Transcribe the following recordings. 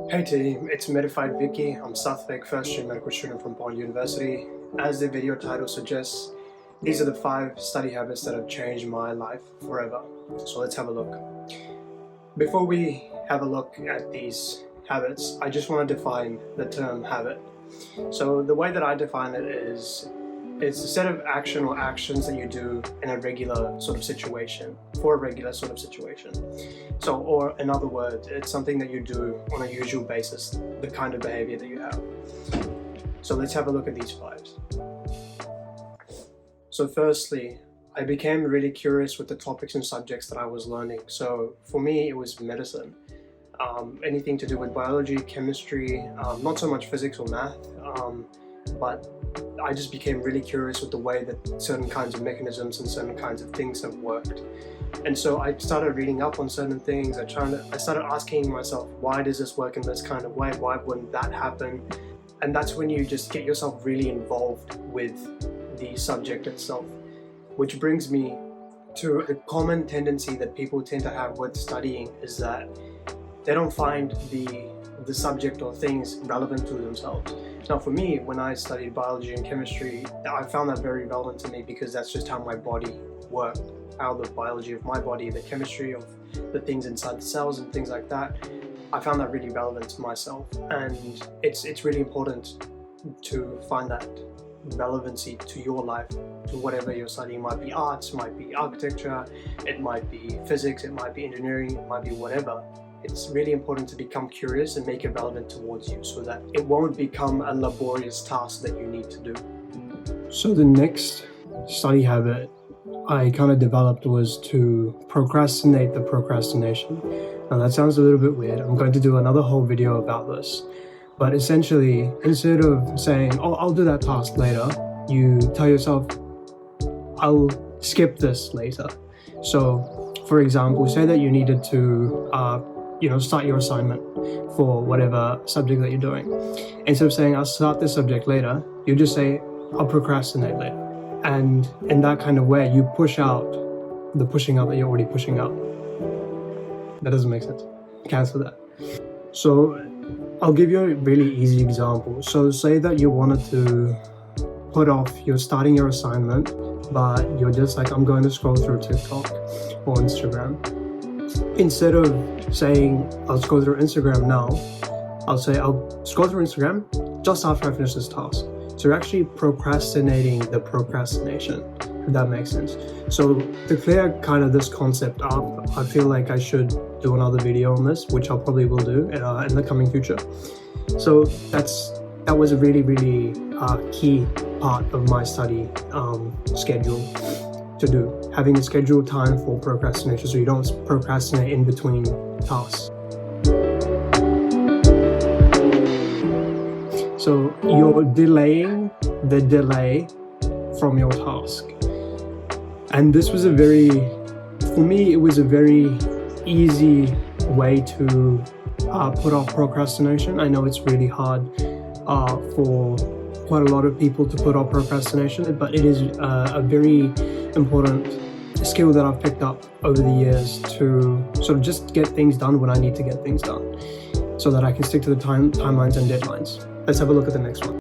Hey team, it's Medified Vicky. I'm Sathvik, first year medical student from Bond University. As the video title suggests, these are the 5 study habits that have changed my life forever. So let's have a look. Before we have a look at these habits, I just want to define the term habit. So the way that I define it is, it's a set of action or actions that you do in a regular sort of situation, for a regular sort of situation. So, or in other words, it's something that you do on a usual basis, the kind of behavior that you have. So let's have a look at these 5. So firstly, I became really curious with the topics and subjects that I was learning. So for me, it was medicine. Anything to do with biology, chemistry, not so much physics or math, but I just became really curious with the way that certain kinds of mechanisms and certain kinds of things have worked. And so I started reading up on certain things. I started asking myself, why does this work in this kind of way? Why wouldn't that happen? And that's when you just get yourself really involved with the subject itself. Which brings me to a common tendency that people tend to have with studying, is that they don't find the subject or things relevant to themselves. Now for me, when I studied biology and chemistry, I found that very relevant to me because that's just how my body worked. How the biology of my body, the chemistry of the things inside the cells and things like that, I found that really relevant to myself. And it's really important to find that relevancy to your life, to whatever you're studying. It might be arts, it might be architecture, it might be physics, it might be engineering, it might be whatever. It's really important to become curious and make it relevant towards you so that it won't become a laborious task that you need to do. So the next study habit I kind of developed was to procrastinate the procrastination. Now that sounds a little bit weird. I'm going to do another whole video about this. But essentially, instead of saying, oh, I'll do that task later, you tell yourself, I'll skip this later. So for example, say that you needed to start your assignment for whatever subject that you're doing. Instead of saying, I'll start this subject later, you just say, I'll procrastinate later. And in that kind of way, you push out the pushing out that you're already pushing out. That doesn't make sense. Cancel that. So I'll give you a really easy example. So say that you wanted to put off, you're starting your assignment, but you're just like, I'm going to scroll through TikTok or Instagram. Instead of saying, I'll scroll through Instagram now, I'll say, I'll scroll through Instagram just after I finish this task. So you're actually procrastinating the procrastination, if that makes sense. So to clear kind of this concept up, I feel like I should do another video on this, which I'll probably will do in the coming future. So that was a really, really key part of my study schedule to do. Having a scheduled time for procrastination so you don't procrastinate in between tasks. So you're delaying the delay from your task. And this was for me, it was a very easy way to put off procrastination. I know it's really hard for quite a lot of people to put off procrastination, but it is a very important skill that I've picked up over the years to sort of just get things done when I need to get things done, so that I can stick to the timelines and deadlines. Let's have a look at the next one.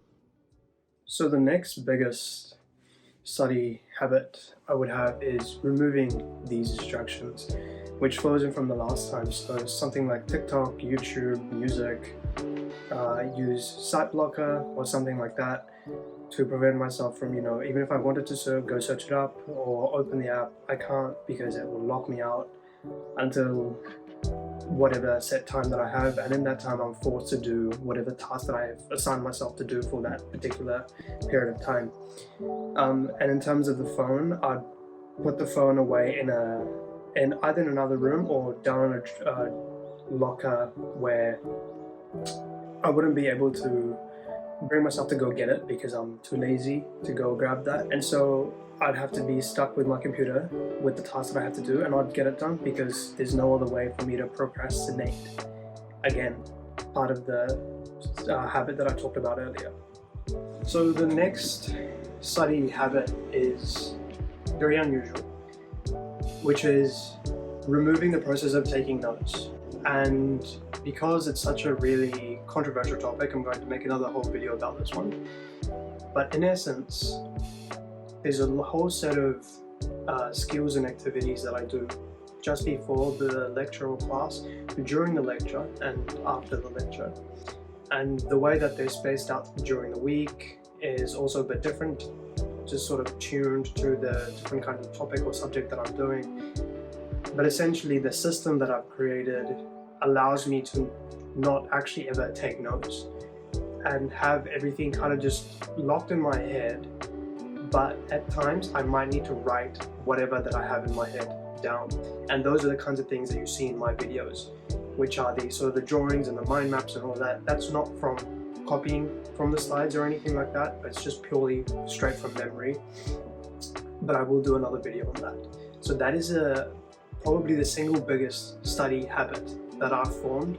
So the next biggest study habit I would have is removing these distractions, which flows in from the last time. So something like TikTok, YouTube, music, use site blocker or something like that to prevent myself from, even if I wanted to go search it up or open the app, I can't because it will lock me out until whatever set time that I have, and in that time I'm forced to do whatever task that I have assigned myself to do for that particular period of time. And in terms of the phone, I'd put the phone away in either in another room or down in a locker where I wouldn't be able to bring myself to go get it because I'm too lazy to go grab that. And so I'd have to be stuck with my computer with the tasks that I have to do, and I'd get it done because there's no other way for me to procrastinate. Again, part of the habit that I talked about earlier. So the next study habit is very unusual, which is removing the process of taking notes. And because it's such a really controversial topic, I'm going to make another whole video about this one. But in essence, there's a whole set of skills and activities that I do just before the lecture or class, during the lecture, and after the lecture. And the way that they're spaced out during the week is also a bit different, just sort of tuned to the different kind of topic or subject that I'm doing. But essentially the system that I've created allows me to not actually ever take notes and have everything kind of just locked in my head, but at times I might need to write whatever that I have in my head down. And those are the kinds of things that you see in my videos, which are the sort of the drawings and the mind maps and all that. That's not from copying from the slides or anything like that, but it's just purely straight from memory. But I will do another video on that. So that is probably the single biggest study habit that I've formed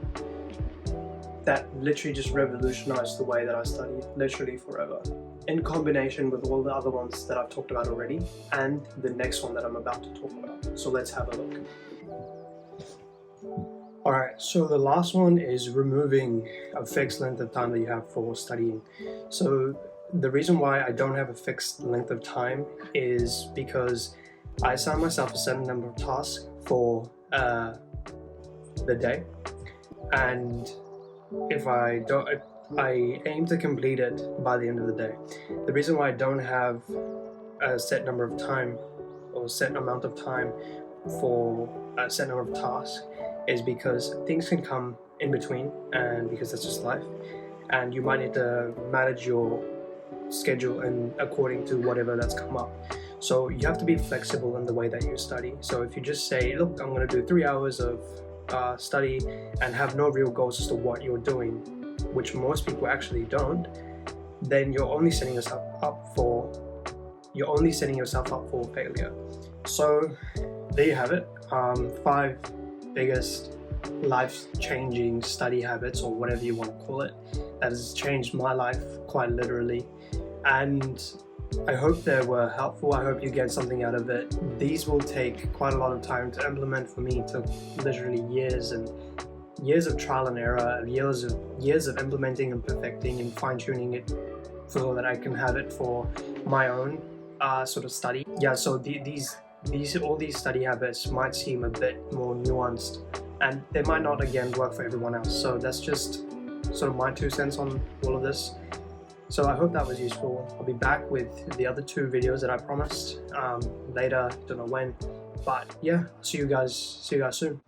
that literally just revolutionized the way that I study, literally forever, in combination with all the other ones that I've talked about already and the next one that I'm about to talk about. So let's have a look. Alright, so the last one is removing a fixed length of time that you have for studying. So the reason why I don't have a fixed length of time is because I assign myself a certain number of tasks for the day, and if I don't, I aim to complete it by the end of the day. The reason why I don't have a set number of time or a set amount of time for a set number of tasks is because things can come in between, and because that's just life, and you might need to manage your schedule and according to whatever that's come up. So you have to be flexible in the way that you study. So if you just say, look, I'm going to do 3 hours of study and have no real goals as to what you're doing, which most people actually don't, then you're only setting yourself up for failure. So there you have it. 5 biggest life-changing study habits, or whatever you want to call it, that has changed my life quite literally. And I hope they were helpful. I hope you get something out of it. These will take quite a lot of time to implement. For me, it took literally years and years of trial and error, years of implementing and perfecting and fine-tuning it so that I can have it for my own sort of study. Yeah, so all these study habits might seem a bit more nuanced, and they might not again work for everyone else. So that's just sort of my 2 cents on all of this. So I hope that was useful. I'll be back with the other 2 videos that I promised later, don't know when, but yeah, see you guys soon.